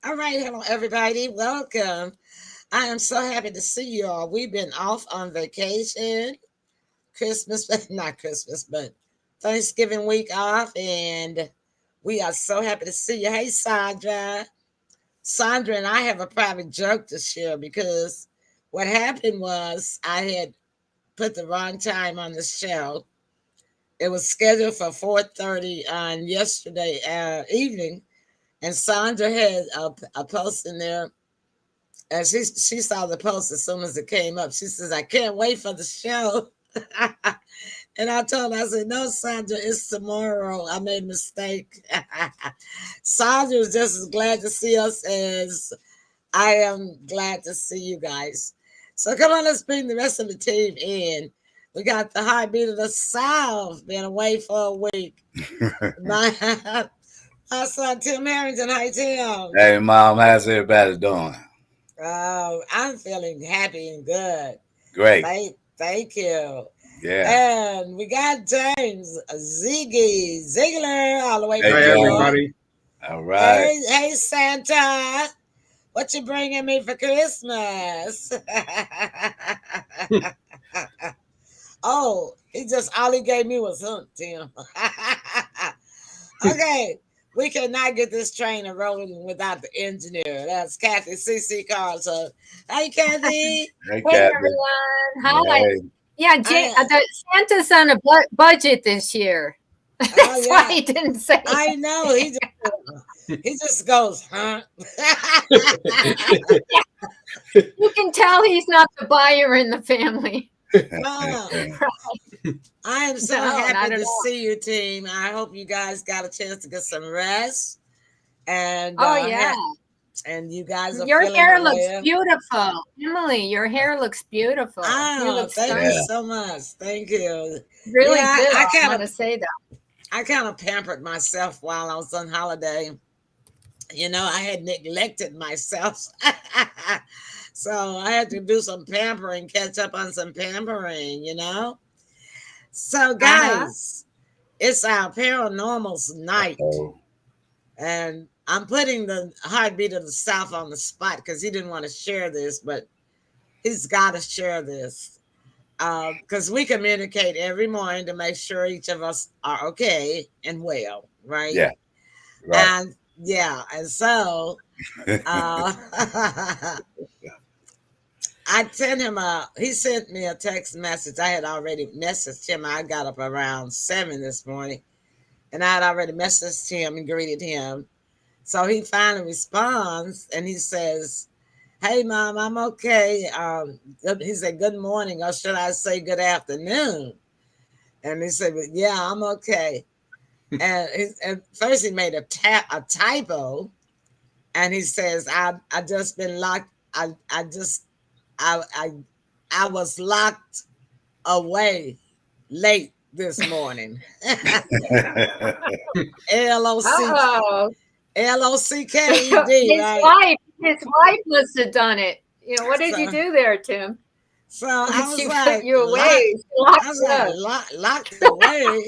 All right, hello everybody. Welcome. I am so happy to see you all. We've been off on vacation, Christmas, not Christmas, but Thanksgiving week off, and we are so happy to see you. Hey, Sandra. Sandra and I have a private joke to share because what happened was I had put the wrong time on the show. It was scheduled for 4:30 on yesterday evening, and Sandra had a post in there, and she saw the post as soon as it came up. She says, "I can't wait for the show." And I told her, I said, "No, Sandra, it's tomorrow. I made a mistake." Sandra is just as glad to see us as I am glad to see you guys. So come on, let's bring the rest of the team in. We got the heartbeat of the South, been away for a week. My, my son Tim Harrington, hi Tim. Hey, Mom, how's everybody doing? I'm feeling happy and good. Great. Thank you. Yeah. And we got James Ziggy Ziegler all the way Hey, from Hi, New York. everybody. All right. Hey Santa, what you bringing me for Christmas? Oh, all he gave me was Tim. Okay, we cannot get this train rolling without the engineer. That's Kathy CC CARLSON. Hey, Kathy. Hey, Hey Captain. everyone. Hi. Hey. Yeah, Santa's on a budget this year. That's why he didn't say I it. know. He just goes, huh? You can tell he's not the buyer in the family. Oh, Right. I am so No, not happy at to all. see you, team. I hope you guys got a chance to get some rest. And Oh, yeah. and you guys are Your feeling hair looks well. beautiful. Emily, your hair looks beautiful. You Oh, look thank stunning. you so much. Thank you. Really Yeah, do. I I kind want to of say that. I kind of pampered myself while I was on holiday. I had neglected myself. So I had to do some pampering, catch up on some pampering. So, Uh-huh. guys, it's our paranormals night. Oh, And I'm putting the heartbeat of the South on the spot because he didn't want to share this, but he's got to share this. Because we communicate every morning to make sure each of us are okay and well, right? yeah. Right. And yeah, and so uh, I sent him he sent me a text message. I had already messaged him. I got up around 7 this morning, and I had already messaged him and greeted him. So he finally responds and he says, "Hey, Mom, I'm okay." He said, "Good morning," or should I say good afternoon? And he said, "But yeah, I'm okay." And first he made a typo, and he says, I just been locked. I I I was locked away late this morning." LOC Uh-oh. LOCKED, right? His wife must have done it. What did you So do there, Tim? so When I was she put like you away, she I locked was you like up. locked away.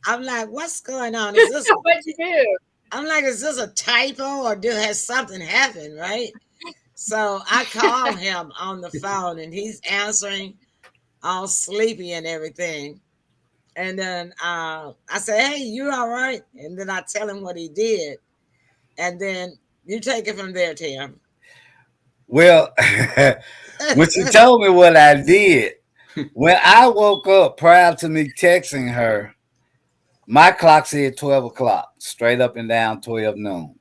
I'm like, what's going on? Is this? What'd you do? I'm like, is this a typo or has something happened, right? So I call him on the phone and he's answering, all sleepy and everything. And then I say, "Hey, you all right?" And then I tell him what he did. And then you take it from there, Tim. Well, when she told me what I did, when I woke up prior to me texting her, my clock said 12 o'clock, straight up and down 12 noon.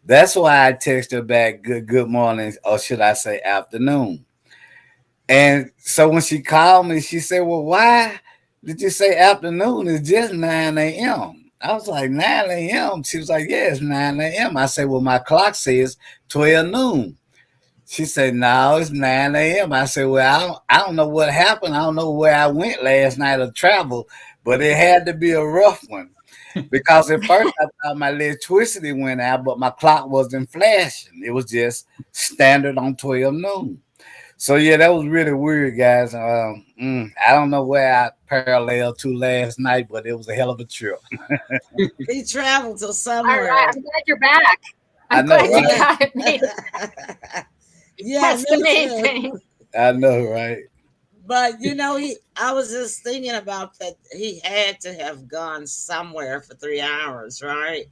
That's why I texted her back, good morning, or should I say afternoon. And so when she called me, she said, "Well, why did you say afternoon? It's just 9 a.m." I was like, 9 a.m. She was like, "Yeah, it's 9 a.m." I said, "Well, my clock says 12 noon." She said, "No, it's 9 a.m." I said, "Well, I don't know what happened. I don't know where I went last night or travel, but it had to be a rough one." Because at first I thought my electricity went out, but my clock wasn't flashing. It was just standard on 12 noon. So yeah, that was really weird, guys. I don't know where I paralleled to last night, but it was a hell of a trip. He traveled to All right, somewhere. I'm glad you're back. I'm know, glad you right? got it made. Yeah, That's the me main too. thing. I know, right? But you know, I was just thinking about that. He had to have gone somewhere for 3 hours, right?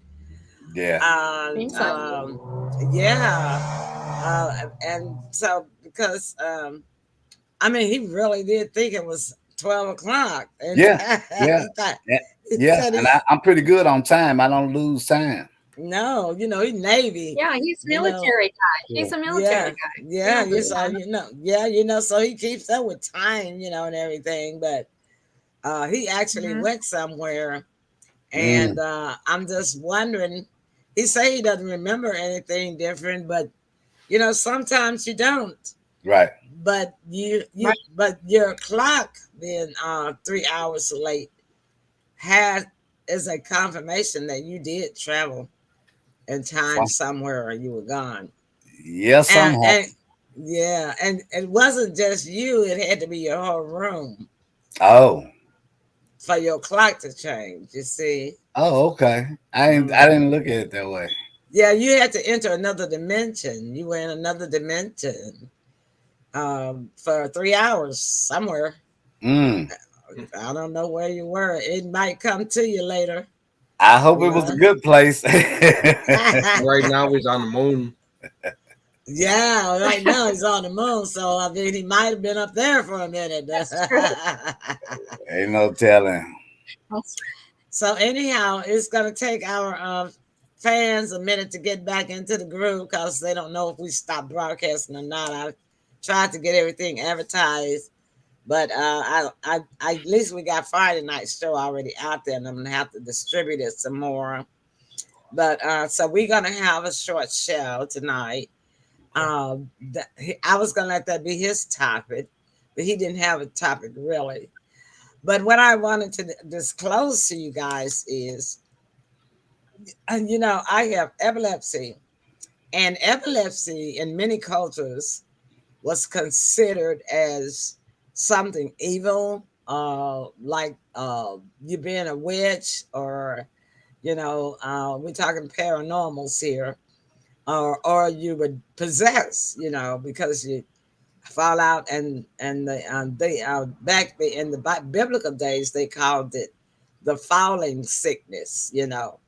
Yeah. Think so. Yeah. And so because I mean, he really did think it was 12 o'clock, and Yeah. Yeah. he thought Yeah. he Yeah. said And he I'm pretty good on time. I don't lose time. no, you know, he's Navy, Yeah, he's you know. military guy. Yeah. He's a military Yeah, guy. He yeah, don't you lose saw, time. you know, yeah, you know, so he keeps up with time, you know, and everything. But he actually Mhm. went somewhere, and Mm, I'm just wondering. He say he doesn't remember anything different, but you know, sometimes you don't. right. But Right. but your clock being 3 hours late has is a confirmation that you did travel in time Some, somewhere, or you were gone. yeah, somehow. And yeah, and it wasn't just you, it had to be your whole room Oh. for your clock to change, you see. Oh, okay. I Mhm. didn't look at it that way. Yeah, you had to enter another dimension. You were in another dimension for 3 hours somewhere. Mm. I don't know where you were. It might come to you later, I hope you it was a know. good place. Right now he's on the moon. Yeah, right now he's on the moon, so I mean he might have been up there for a minute. That's true. Ain't no telling. That's So anyhow, it's gonna take our fans a minute to get back into the groove because they don't know if we stop broadcasting or not. I tried to get everything advertised, but I at least we got Friday night show already out there, and I'm gonna have to distribute it some more. But so we're gonna have a short show tonight. I was gonna let that be his topic, but he didn't have a topic really. But what I wanted to disclose to you guys is, and you know, I have epilepsy, and epilepsy in many cultures was considered as something evil, like you being a witch, or you know, we're talking paranormals here, or you would possess, you know, because you fall out, and they back in the biblical days they called it the falling sickness, you know,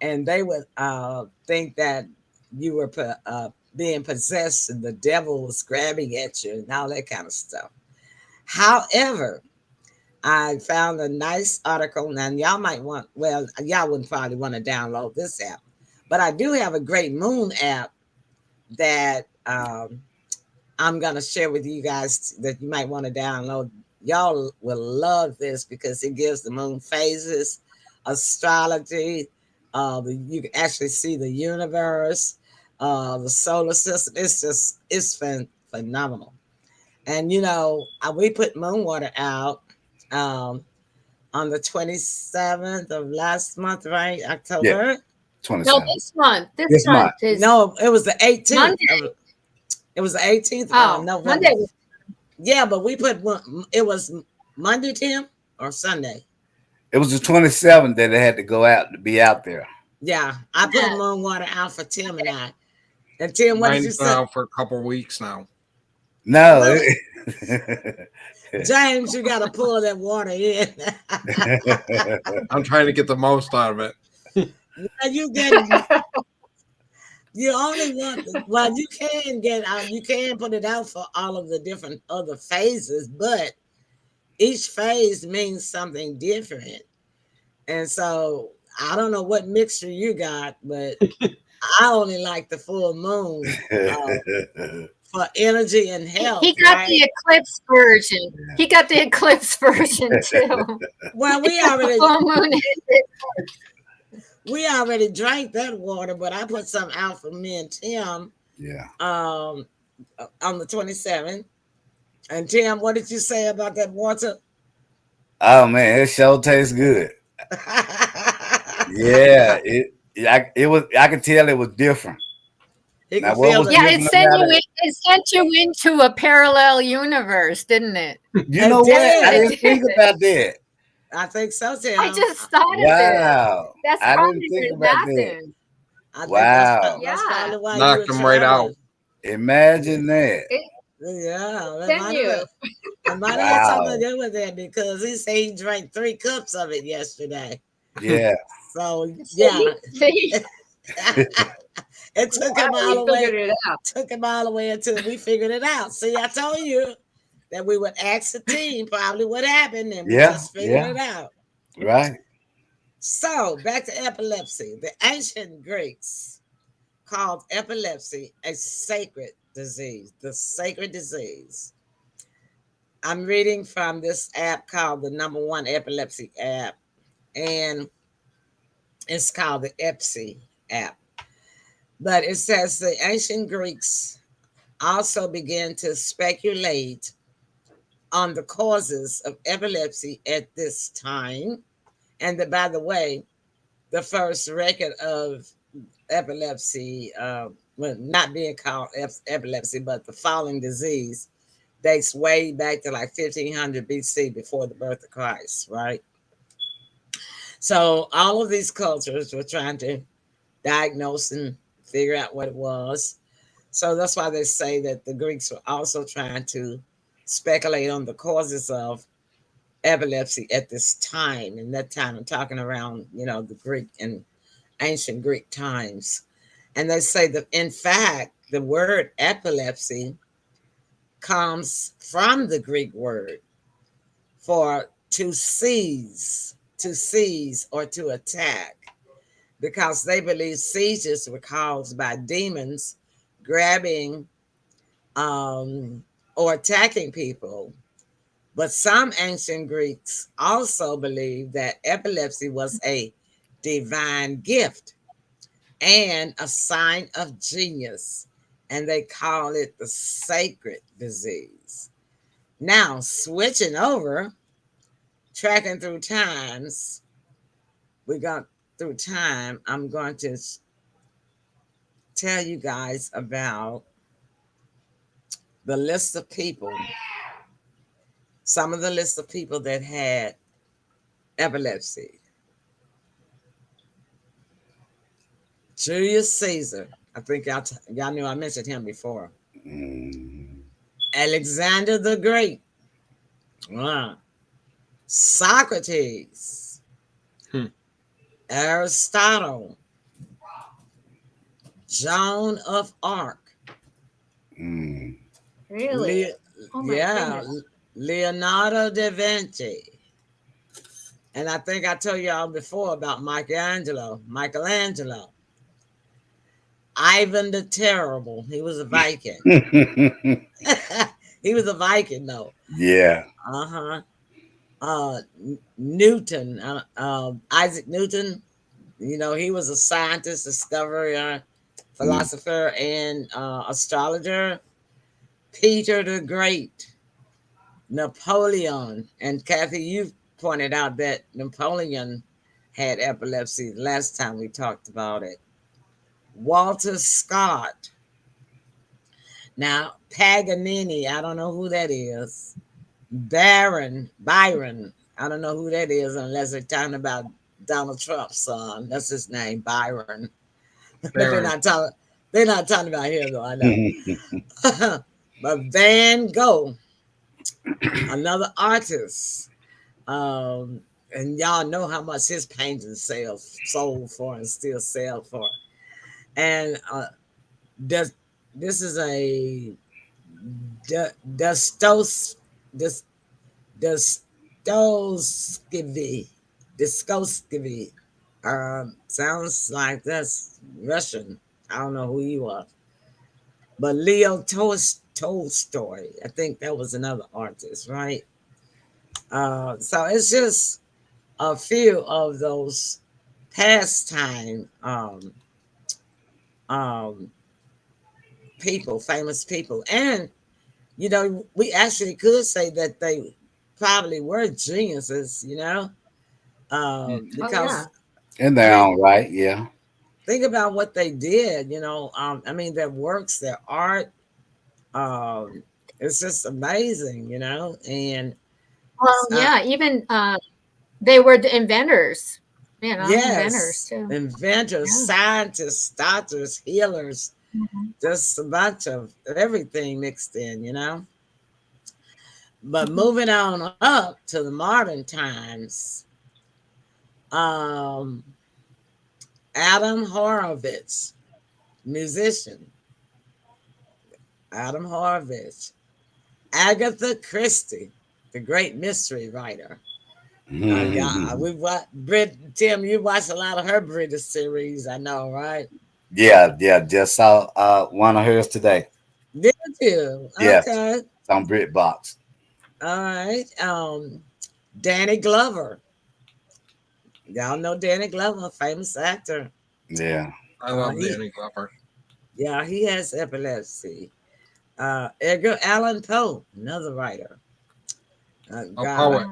and they would think that you were being possessed and the devil was grabbing at you and all that kind of stuff. However, I found a nice article. Now, y'all might want, well, y'all wouldn't probably want to download this app, but I do have a great moon app that I'm going to share with you guys that you might want to download. Y'all will love this because it gives the moon phases, astrology. You can actually see the universe, the solar system. It's phenomenal. And, you know, we put moon water out um, on the 27th of last month, right? Yeah, October? no 27. this month. This This month. month is No, it was the 18th. Monday. It was the 18th of Oh, November. Monday. Yeah, but we put it was Monday, Tim, or Sunday. It was the 27th that it had to go out to be out there. Yeah, I put a Yeah. moon water out for Tim and I. And Tim, what did you Mine's been say? out for a couple weeks now. No. Really? James, you got to pull that water in. I'm trying to get the most out of it. Well, you only want, well, you can get out, you can put it out for all of the different other phases, but each phase means something different. And so I don't know what mixture you got, but I only like the full moon for energy and health. He got right? the eclipse version. He got the eclipse version too. Well, Full moon. we already drank that water, but I put some out for me and Tim Yeah. on the 27th. And Tim, what did you say about that water? Oh man, it sure tastes good. Yeah, it was. I could tell it was different. He Now, can what feel was the Yeah, it different sent about you. it? It sent you into a parallel universe, didn't it? You It know what? I did. didn't think about that. I think so, Tim. I just thought of it. Wow, That's I probably didn't think what about that. happened. I think Wow. that's probably why you Knocked were him right out. traveling. Imagine that. Yeah, Continue. it might have had something to do with that because he said he drank 3 cups of it yesterday. Yeah. So yeah, See? it took him all We the way. figured it out. Took him all the way until we figured it out. See, I told you that we would ask the team probably what happened, and we Yeah. just figured Yeah. it out. Right. So back to epilepsy. The ancient Greeks called epilepsy a sacred disease. The sacred disease. I'm reading from this app called the #1 epilepsy app, and it's called the EPSI app. But it says the ancient Greeks also began to speculate on the causes of epilepsy at this time. And by the way, the first record of epilepsy, well, not being called epilepsy, but the falling disease, dates way back to like 1500 BC, before the birth of Christ, right? So all of these cultures were trying to diagnose and figure out what it was. So that's why they say that the Greeks were also trying to speculate on the causes of epilepsy at this time. And that time, I'm talking around, the Greek and ancient Greek times. And they say that, in fact, the word epilepsy comes from the Greek word for to seize or to attack, because they believe seizures were caused by demons grabbing or attacking people. But some ancient Greeks also believed that epilepsy was a divine gift and a sign of genius, and they call it the sacred disease. Now, switching over, tracking through times, we got through time. I'm going to tell you guys about the list of people, some of the list of people that had epilepsy. Julius Caesar. I think y'all knew I mentioned him before. Alexander the Great. Socrates. Aristotle. Joan of Arc. Really? Goodness. Leonardo da Vinci. And I think I told y'all before about Michelangelo. Ivan the Terrible. He was a Viking. He was a Viking, though. Yeah. Newton, Isaac Newton. He was a scientist, discoverer, philosopher, and astrologer. Peter the Great. Napoleon. And Kathy, you pointed out that Napoleon had epilepsy the last time we talked about it. Walter Scott. Now, Paganini, I don't know who that is. Byron, I don't know who that is unless they're talking about Donald Trump's son. That's his name, Byron. But they're not talking about him, though, I know. But Van Gogh, another artist. And y'all know how much his paintings sold for and still sell for. And this is a Dostoevsky. Sounds like that's Russian. I don't know who you are. But Leo Tolstoy, I think that was another artist, right? So it's just a few of those pastime people, famous people. And, we actually could say that they probably were geniuses, because in their own right, yeah. Think about what they did, their works, their art, it's just amazing, and well, yeah, even they were the inventors. inventors Yes, too. inventors, Yeah. scientists, doctors, healers, Mhm. just a bunch of everything mixed in, But Mhm. moving on up to the modern times, um, Adam Horovitz, musician, Adam Horovitz, Agatha Christie, the great mystery writer. Yeah, we watch Tim. You watch a lot of her British series, I know, right? Yeah, yeah. Just saw one of hers today. Did you? Yeah, Okay, it's on BritBox. all right. Danny Glover. Y'all know Danny Glover, famous actor. Yeah. I love He, Danny Glover. yeah, he has epilepsy. Edgar Allan Poe, another writer. A God. poet.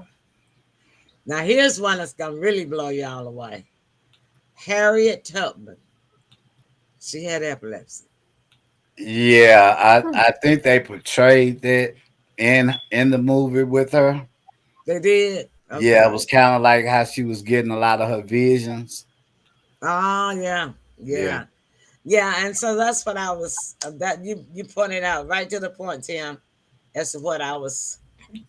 Now here's one that's gonna really blow y'all away. Harriet Tubman. She had epilepsy. Yeah, Hmm. I think they portrayed that in the movie with her. They did. Yeah, it Okay. was kind of like how she was getting a lot of her visions. Oh yeah, Yeah. yeah, yeah. And so that's what I was. That you pointed out right to the point, Tim. As to what I was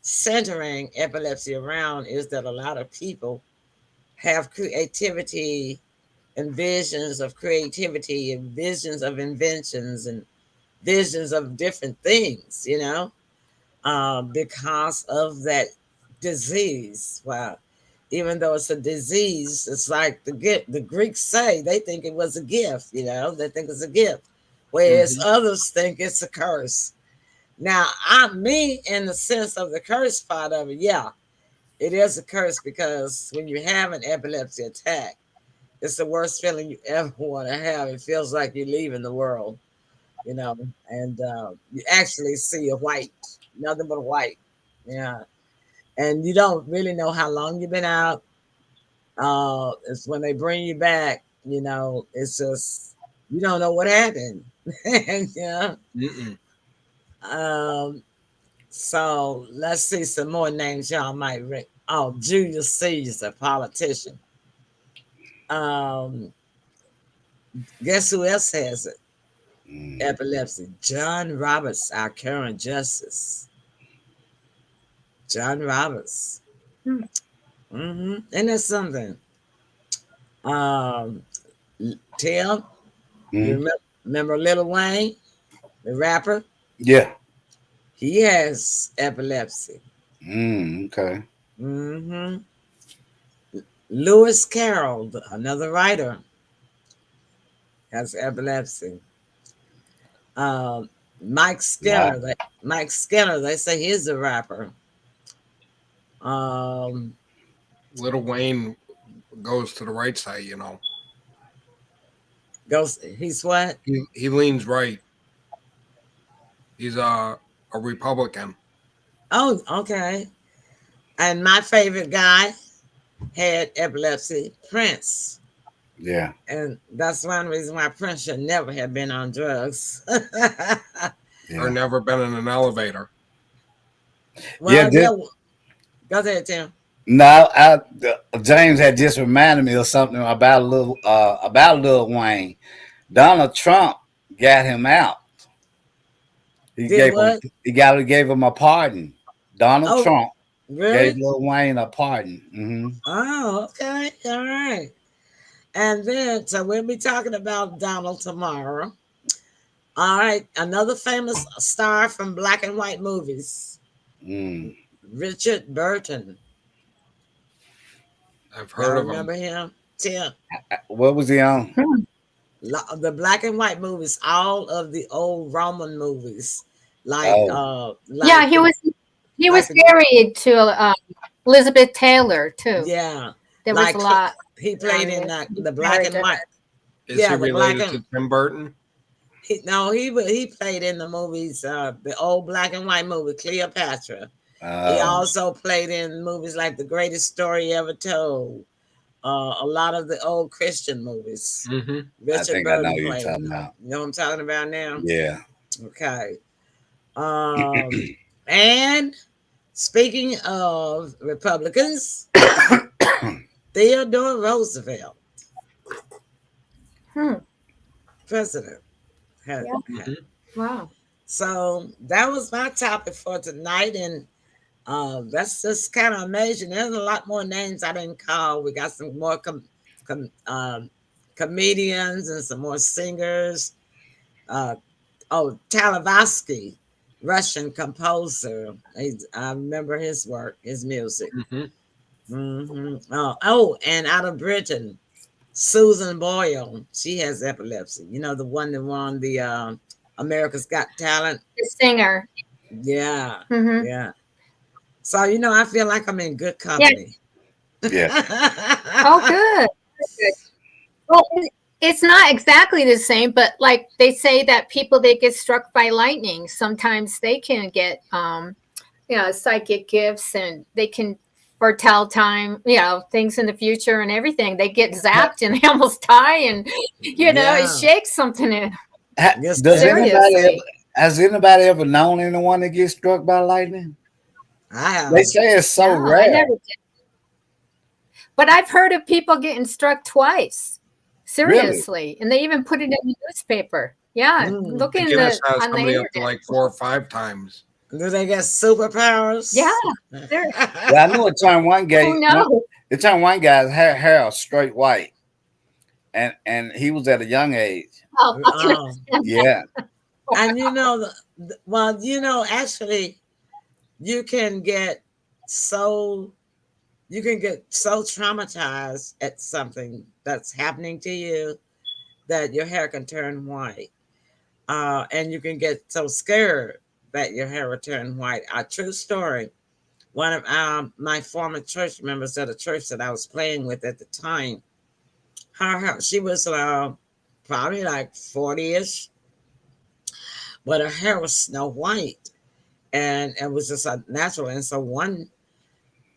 centering epilepsy around is that a lot of people have creativity and visions of creativity and visions of inventions and visions of different things, because of that disease. Well, even though it's a disease, it's like the Greeks say they think it was a gift, they think it's a gift, whereas Mhm. others think it's a curse. Now, me in the sense of the curse part of it, yeah, it is a curse because when you have an epilepsy attack, it's the worst feeling you ever want to have. It feels like you're leaving the world, and you actually see a white, nothing but white. Yeah. And you don't really know how long you've been out. It's when they bring you back, it's just, you don't know what happened. and, Mm-mm. um, so let's see some more names y'all might read. Oh, Julius Caesar, politician. Um, guess who else has it? Mm. Epilepsy. John Roberts, our current justice. John Roberts. Hmm. And that's something. Um, Tim, you Mm. remember Lil Wayne, the rapper? Yeah. He has epilepsy. Okay. hmm Lewis Carroll, another writer, has epilepsy. Um, Mike Nah. Skinner, Mike Skinner, they say he's a rapper. Um, Little Wayne goes to the right side, he's what? He leans right. He's a Republican. Oh, okay. And my favorite guy had epilepsy, Prince. Yeah. And that's one reason why Prince should never have been on drugs. Or Yeah. never been in an elevator. Yeah. Well, yeah. Go ahead, Tim. No, James had just reminded me of something about Lil Wayne. Donald Trump got him out. He Did gave him what? gave him a pardon. Donald Oh, Trump gave really? Lil Wayne a pardon. Oh, okay. All right. And then, so we'll be talking about Donald tomorrow. All right. Another famous star from black and white movies, Mm. Richard Burton. I've heard Y'all of him. remember him? Tim. What was he on? Hmm. The black and white movies, all of the old Roman movies, like Oh, Yeah, like he like was the married to Elizabeth Taylor too. yeah, There was a like lot he played in with the black married and to white. her. Is he Yeah, the black related and to Tim Burton? no, he played in the movies, the old black and white movie Cleopatra. He oh, also played in movies like The Greatest Story Ever Told. A lot of the old Christian movies. Mm-hmm. I Richard think I know Burton who you're played talking him. about. You know what I'm talking about now? Yeah. Okay. And speaking of Republicans, Theodore Roosevelt, Hmm. president. Had, Yeah. had. Wow. So that was my topic for tonight, and that's just kind of amazing. There's a lot more names I didn't call. We got some more comedians and some more singers. Talavsky, Russian composer. I remember his work, his music. And out of Britain, Susan Boyle. She has epilepsy. You know, the one that won the America's Got Talent. The singer. Yeah, Mhm. yeah. So I feel like I'm in good company. Yeah. Oh, good. Good. Well, it's not exactly the same, but like they say that people that get struck by lightning, sometimes they can get, psychic gifts, and they can foretell time, things in the future and everything. They get zapped and they almost die, and it shakes something in. Yes, Has anybody ever known anyone that gets struck by lightning? I have. They say it's so rare. I never did. But I've heard of people getting struck twice. Seriously. Really? And they even put it in the newspaper. Yeah. Look in Guinness has on the somebody internet. up to like 4 or 5 times. Do they get superpowers? Yeah. I know it turned one guy. It turned one guy's hair straight white. And he was at a young age. Oh. Yeah. And actually you can get so traumatized at something that's happening to you that your hair can turn white. And you can get so scared that your hair will turn white. A true story. One of my former church members at a church that I was playing with at the time, she was probably like 40-ish, but her hair was snow white, and it was just natural. And so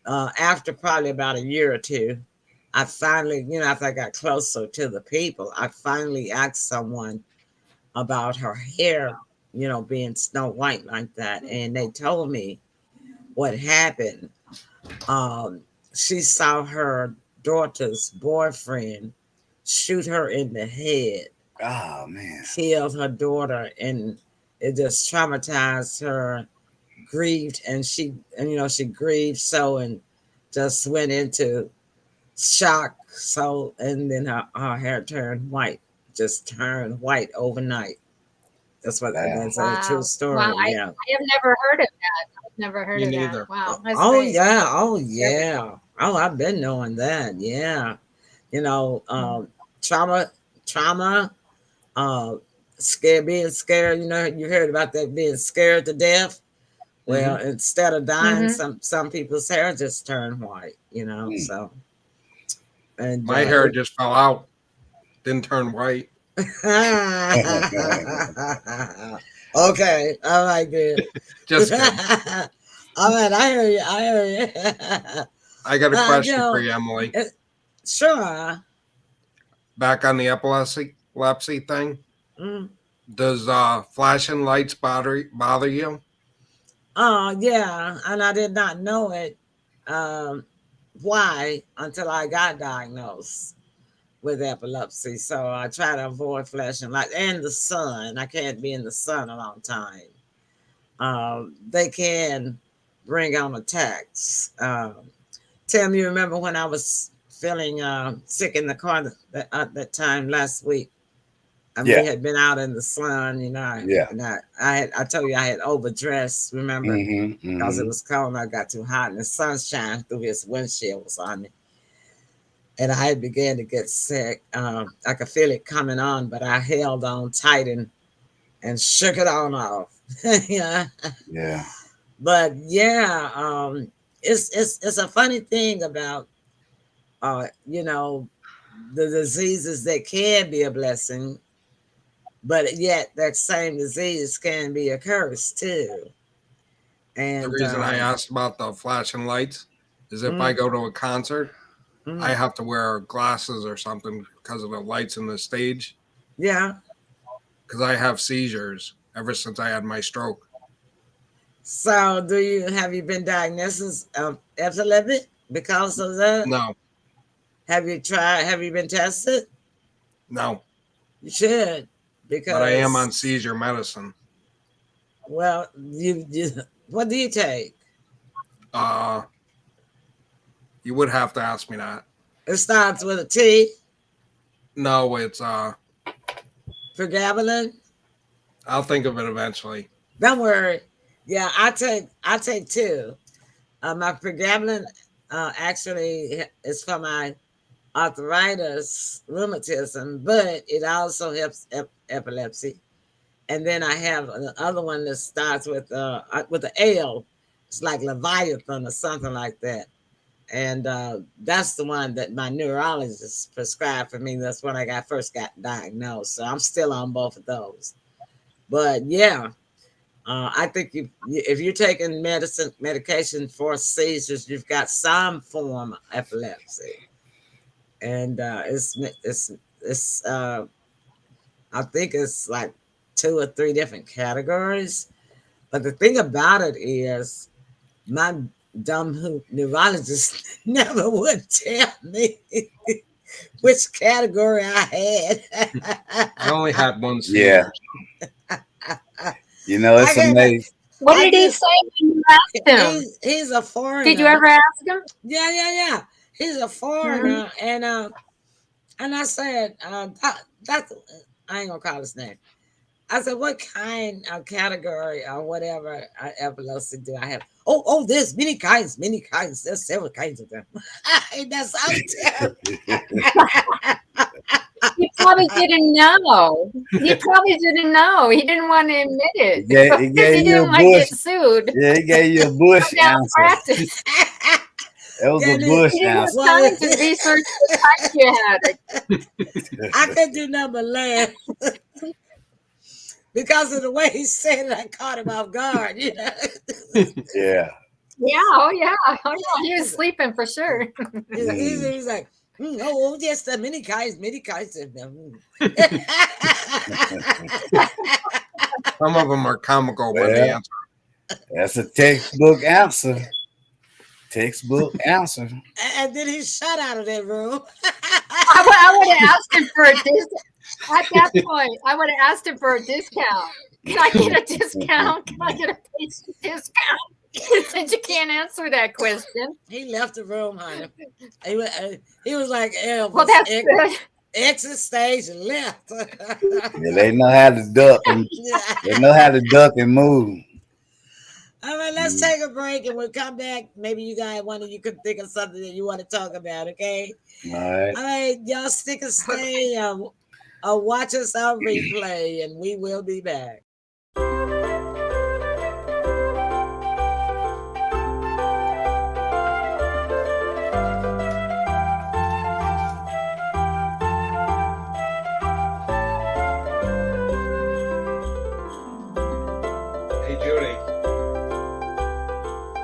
after probably about a year or two, I finally, after I got closer to the people, I finally asked someone about her hair, being snow white like that. And they told me what happened. She saw her daughter's boyfriend shoot her in the head. Oh, man. Killed her daughter, and it just traumatized her. Grieved, and she grieved so, and just went into shock. So, and then her hair turned white, just turned white overnight. That's what that's a true story. Wow. Yeah. I have never heard of that. I've never heard of neither. that. Wow. Nice. Yeah. Oh, I've been knowing that. Yeah. Trauma, being scared. You heard about that, being scared to death. Well, instead of dying, some people's hair just turned white, so. And my hair just fell out, didn't turn white. Okay, all right, good. Just kidding. All right, I hear you. I got a question for you, Emily. Sure. Back on the epilepsy thing, does flashing lights bother you? Yeah, and I did not know it. Why until I got diagnosed with epilepsy. So I try to avoid flashing lights and the sun. I can't be in the sun a long time. They can bring on attacks. Tim, you remember when I was feeling sick in the car that time last week? We had been out in the sun, and I told you I had overdressed, remember? Because it was cold and I got too hot, and the sunshine through his windshield was on me. And I had began to get sick. I could feel it coming on, but I held on tight and shook it on off. Yeah. But it's a funny thing about the diseases that can be a blessing, but yet that same disease can be a curse too. And the reason I asked about the flashing lights is if I go to a concert, I have to wear glasses or something because of the lights in the stage. Yeah. Because I have seizures ever since I had my stroke. So have you been diagnosed of epilepsy because of that? No. Have you tried? Have you been tested? No, You should, because but I am on seizure medicine. Well, you what do you take? You would have to ask me that. It starts with a T. No, it's Pregabalin. I'll think of it eventually. Don't worry. Yeah, I take two. My pregabalin actually is for my arthritis, rheumatism, but it also helps epilepsy. And then I have the other one that starts with the L. It's like Leviathan or something like that. And that's the one that my neurologist prescribed for me. That's when I first got diagnosed. So I'm still on both of those. But yeah, I think if you're taking medication for seizures, you've got some form of epilepsy, and it's I think it's like 2 or 3 different categories. But the thing about it is, my dumb neurologist never would tell me which category I had. I only had one seizure. Yeah. You know, it's amazing. What did he say when you asked him? He's a foreigner. Did you ever ask him? Yeah. He's a foreigner, and I said, that's I ain't gonna call his name. I said, what kind of category or whatever epilepsy do I have? Oh, there's many kinds. There's several kinds of them. That's terrible. He probably didn't know. He didn't want to admit it. Yeah, he gave he you didn't a want to bush. get sued. Yeah, he gave you a bush answer. Malpractice. That was a bush He didn't have answer. time to research the type you had. I couldn't do nothing but laugh. Because of the way he said it, I caught him off guard, you know. Yeah. Yeah, oh yeah. He was sleeping for sure. He's like, yes, there are many kinds of them. Some of them are comical when they answer. That's a textbook answer. And then he shut out of that room. I would have asked him for a discount. At that point, I would have asked him for a discount. Can I get a discount? Can I get a patient discount? He said you can't answer that question. He left the room, honey. He was like, Elvis, well, that's good. Exit stage and left. Yeah, they know how to duck and move. All right, let's take a break and we'll come back. Maybe one of you could think of something that you want to talk about, okay? All right, y'all stick and stay. Watch us on replay, and we will be back. Hey Judy,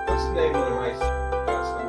what's the name of the nice person?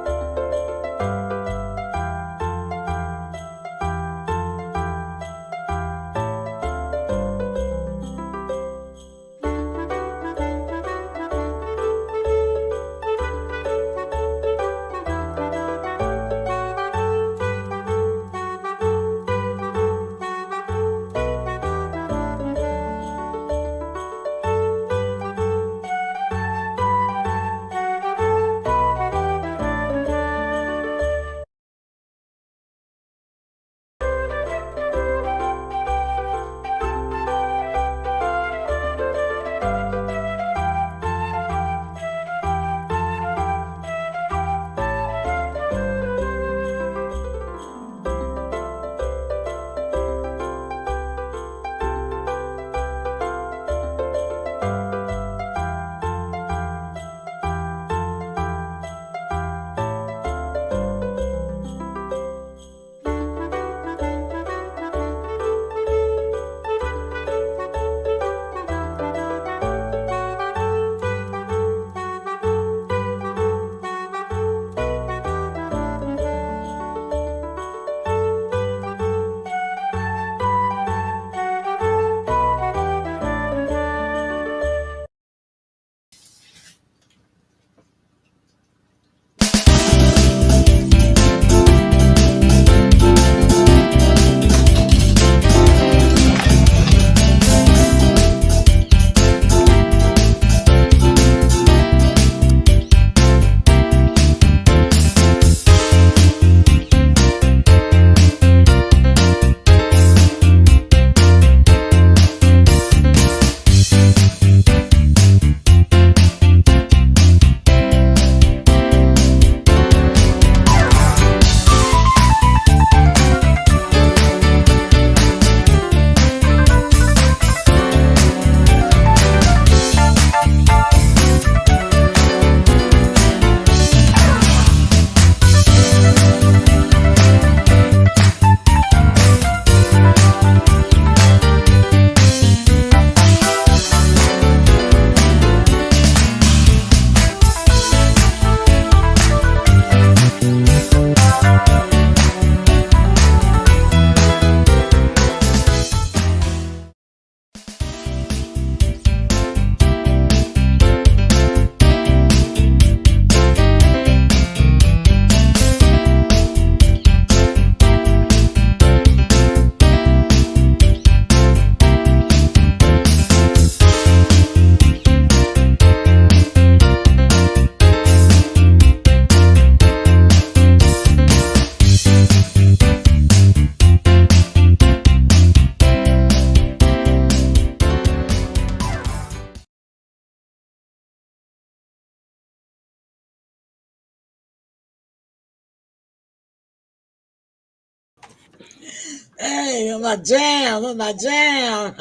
Hey, that's my jam. That's my jam.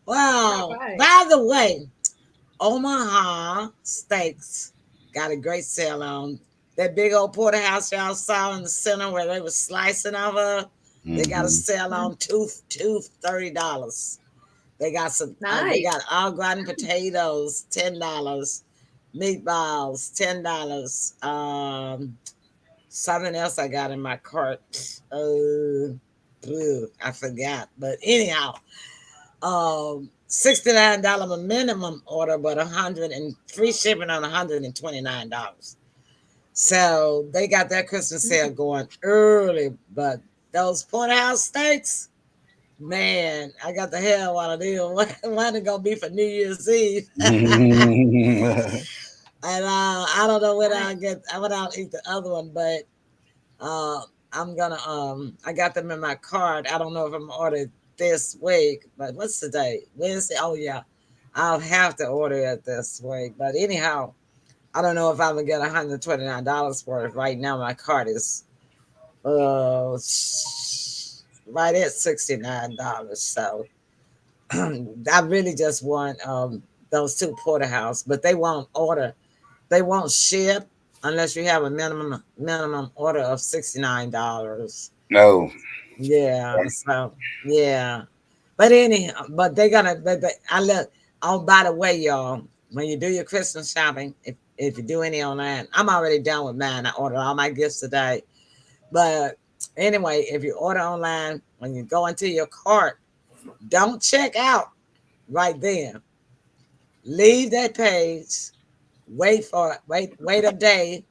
Wow. Right. By the way, Omaha Steaks got a great sale on that big old porterhouse y'all saw in the center where they were slicing over. They got a sale on two $30. They got some. They Nice. got au gratin potatoes, $10. Meatballs, $10. Something else I got in my cart. I forgot. But anyhow, $69 minimum order, but 100 and free shipping on $129. So they got that Christmas sale going early. But those porterhouse steaks, man, I got the hell while I did. When it gonna be for New Year's Eve? And I don't know when I'll eat the other one, but I'm gonna I got them in my cart. I don't know if I'm gonna order this week, but what's the date? Wednesday. Oh yeah, I'll have to order it this week. But anyhow, I don't know if I'm gonna get $129 for it. Right now my cart is right at $69. So I really just want those two porterhouse, but they won't ship unless you have a minimum order of $69. No. Yeah. So yeah. But they gonna I look. Oh, by the way, y'all, when you do your Christmas shopping, if you do any online, I'm already done with mine. I ordered all my gifts today. But anyway, if you order online, when you go into your cart, don't check out right then. Leave that page. Wait a day,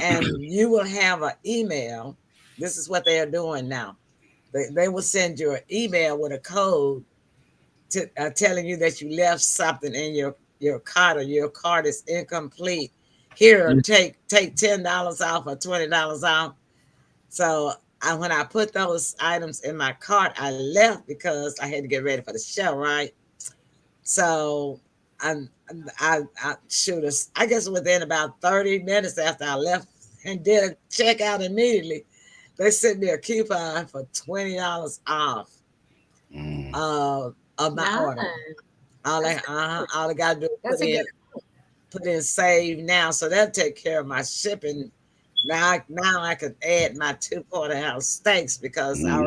and you will have an email. This is what they are doing now. They will send you an email with a code to telling you that you left something in your cart, or your cart is incomplete. Here, take $10 off or $20 off. So when I put those items in my cart, I left because I had to get ready for the show, right? So I guess within about 30 minutes after I left and did a checkout immediately, they sent me a coupon for $20 off of my order. All I got to do is put in save now, so that'll take care of my shipping. Now I could add my two porterhouse steaks because I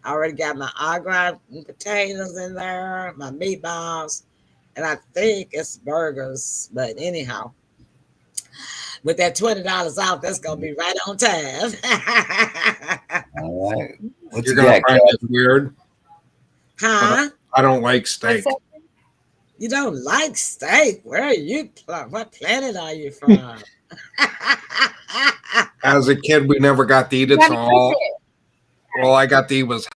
already got my au gratin potatoes in there, my meatballs, and I think it's burgers. But anyhow, with that $20 off, that's gonna be right on time. All right. What You're you gonna got, find it weird. Huh? I don't like steak. You don't like steak? Where are you? What planet are you from? As a kid, we never got to eat it, so all I got to eat was